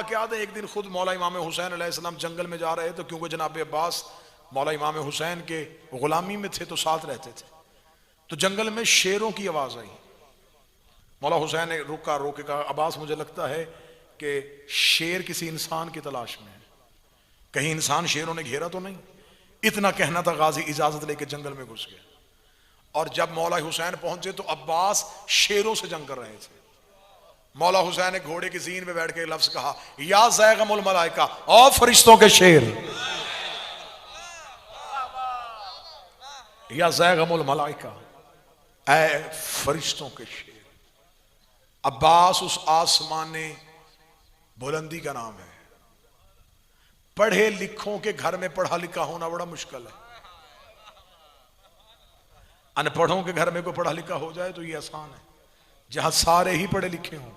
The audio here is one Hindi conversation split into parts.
वाक़यात है, एक दिन खुद मौला इमाम हुसैन अलैहिस्सलाम जंगल में जा रहे थे, क्योंकि जनाब अब्बास मौला इमाम हुसैन के गुलामी में थे तो साथ रहते थे। तो जंगल में शेरों की आवाज़ आई। मौला हुसैन ने रुका, रोके कहा, अब्बास मुझे लगता है कि शेर किसी इंसान की तलाश में है, कहीं इंसान शेरों ने घेरा तो नहीं। इतना कहना था, गाजी इजाजत लेके जंगल में घुस गया। और जब मौला हुसैन पहुंचे तो अब्बास शेरों से जंग कर रहे थे। मौला हुसैन ने घोड़े की जीन में बैठ के लफ्ज कहा, या ज़ैगमुल मलाइका, और फरिश्तों के शेर, या ज़ैगमुल मलाइका, ऐ फरिश्तों के शेर। अब्बास उस आसमाने बुलंदी का नाम है। पढ़े लिखों के घर में पढ़ा लिखा होना बड़ा मुश्किल है। अनपढ़ों के घर में कोई पढ़ा लिखा हो जाए तो ये आसान है। जहां सारे ही पढ़े लिखे हों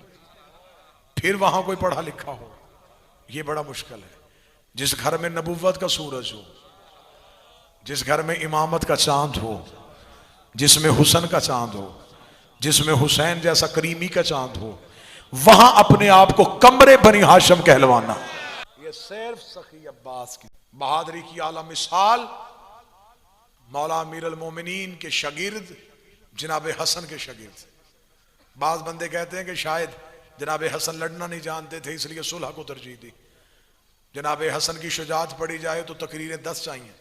फिर वहां कोई पढ़ा लिखा हो, ये बड़ा मुश्किल है। जिस घर में नबुव्वत का सूरज हो, जिस घर में इमामत का चांद हो, जिसमें हुसन का चांद हो, जिसमें हुसैन जैसा करीमी का चांद हो, वहां अपने आप को कमरे बनी हाशम कहलवाना, ये सिर्फ सखी अब्बास की बहादुरी की आला मिसाल मौला अमीर अल मोमिनीन के शागिर्द जनाब हसन के शागिर्द। बाज बंदे कहते हैं कि शायद जनाब हसन लड़ना नहीं जानते थे, इसलिए सुलह को तरजीह दी। जनाब हसन की शुजात पढ़ी जाए तो तकरीरें 10 चाहिए।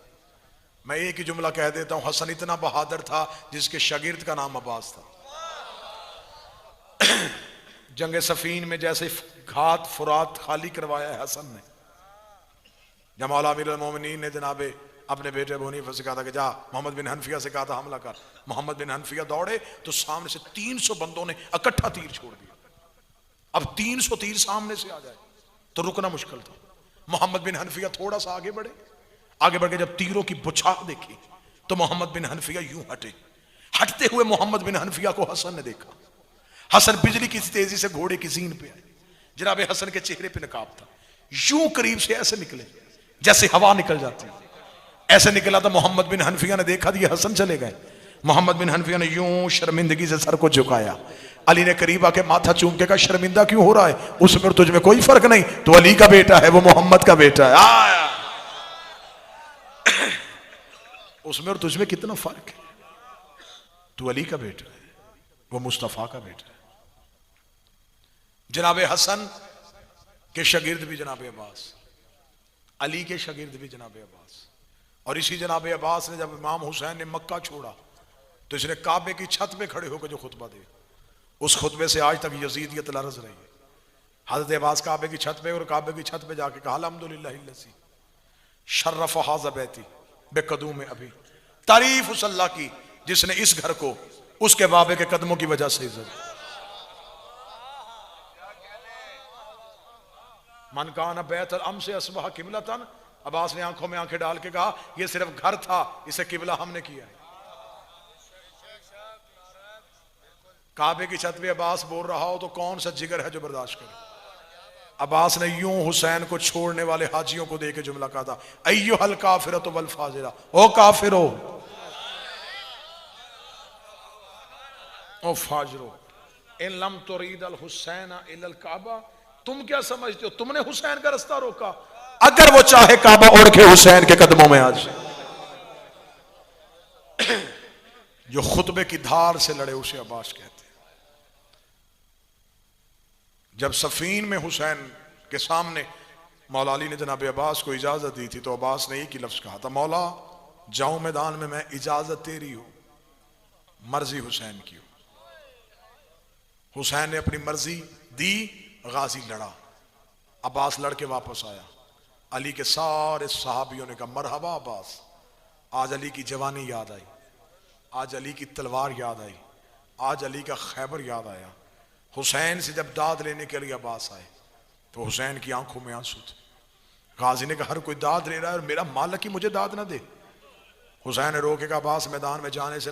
मैं एक ही जुमला कह देता हूं, हसन इतना बहादुर था जिसके शागिर्द का नाम अब्बास था। जंग सफीन में जैसे घाट फुरात खाली करवाया है हसन ने, जब मौला अमीर अल मोमिनीन ने जनाब अपने बेटे अबू हनीफा से कहा था कि जा, मोहम्मद बिन हनफिया से कहा था हमला कर। मोहम्मद बिन हनफिया दौड़े तो सामने से 300 बंदों ने इकट्ठा तीर छोड़ दिया। अब 300 तीर सामने से आ जाए तो रुकना मुश्किल था। मोहम्मद बिन हनफिया थोड़ा सा आगे बढ़े, आगे बढ़ के जब तीरों की बुछार देखी तो मोहम्मद बिन हनफिया यूं हटे। हटते हुए मोहम्मद बिन हनफिया को हसन ने देखा। हसन बिजली की तेजी से घोड़े की जीन पे आए। जनाब हसन के चेहरे पे नकाब था। यूं करीब से ऐसे निकले जैसे हवा निकल जाती है, ऐसे निकला तो मोहम्मद बिन हनफिया ने देखा ये हसन चले गए। मोहम्मद बिन हनफिया ने यूं शर्मिंदगी से सर को झुकाया। अली ने करीब आके माथा चूम के कहा, शर्मिंदा क्यों हो रहा है? उसमें और तुझमें कोई फर्क नहीं, तो अली का बेटा है, वो मोहम्मद का बेटा है। आया उसमें और तुझमें कितना फर्क है? तू अली का बेटा है, वो मुस्तफा का बेटा है। जनाब हसन के शागिर्द भी जनाब अब्बास, अली के शागिर्द भी जनाब अब्बास। और इसी जनाब अब्बास ने जब इमाम हुसैन ने मक्का छोड़ा तो इसने काबे की छत पे खड़े होकर जो खुतबा दिया, उस खुतबे से आज तक यजीदियत लरज़ रही है। हज़रत अब्बास काबे की छत पे और काबे की छत पे जाके कहा, अल्हम्दुलिल्लाहिल्लज़ी शर्रफ़ हाज़ा बैती बेक़दूम अभी, तारीफ उस अल्लाह की जिसने इस घर को उसके बाबे के कदमों की वजह से इज्जत। मन कान बैतल अम से असबह किबलतन, अब्बास ने आंखों में आंखें डाल के कहा, यह सिर्फ घर था, इसे किबला हमने किया है। काबे की छत पे अब्बास बोल रहा हो तो कौन सा जिगर है जो बर्दाश्त करे? अब्बास ने यूं हुसैन को छोड़ने वाले हाजियों को देके जुमला कहा था, अय्युहल काफिरतु वल फाजिरा, ओ काफिरो ओ फाजिरो इन लम तुरीदल हुसैन इलल काबा, तुम क्या समझते हो तुमने हुसैन का रास्ता रोका? अगर वो चाहे काबा उड़ के हुसैन के कदमों में आज जो खुतबे की धार से लड़े उसे अब्बास कहते हैं। जब सफीन में हुसैन के सामने मौला अली ने जनाब अब्बास को इजाजत दी थी तो अब्बास ने एक ही लफ्ज कहा था, मौला जाऊं मैदान में, मैं इजाजत तेरी हो, मर्जी हुसैन की हो। हुसैन ने अपनी मर्जी दी, गाजी लड़ा, अब्बास लड़के वापस आया। अली के सारे सहाबियों ने कहा, मरहबा अब्बास, आज अली की जवानी याद आई, आज अली की तलवार याद आई, आज अली का खैबर याद आया। हुसैन से जब दाद लेने के लिए अब्बास आए तो हुसैन की आंखों में आंसू थे। गाजी ने कहा, हर कोई दाद ले रहा है और मेरा मालिक ही मुझे दाद ना दे। हुसैन ने रोके कहा, अब्बास मैदान में जाने से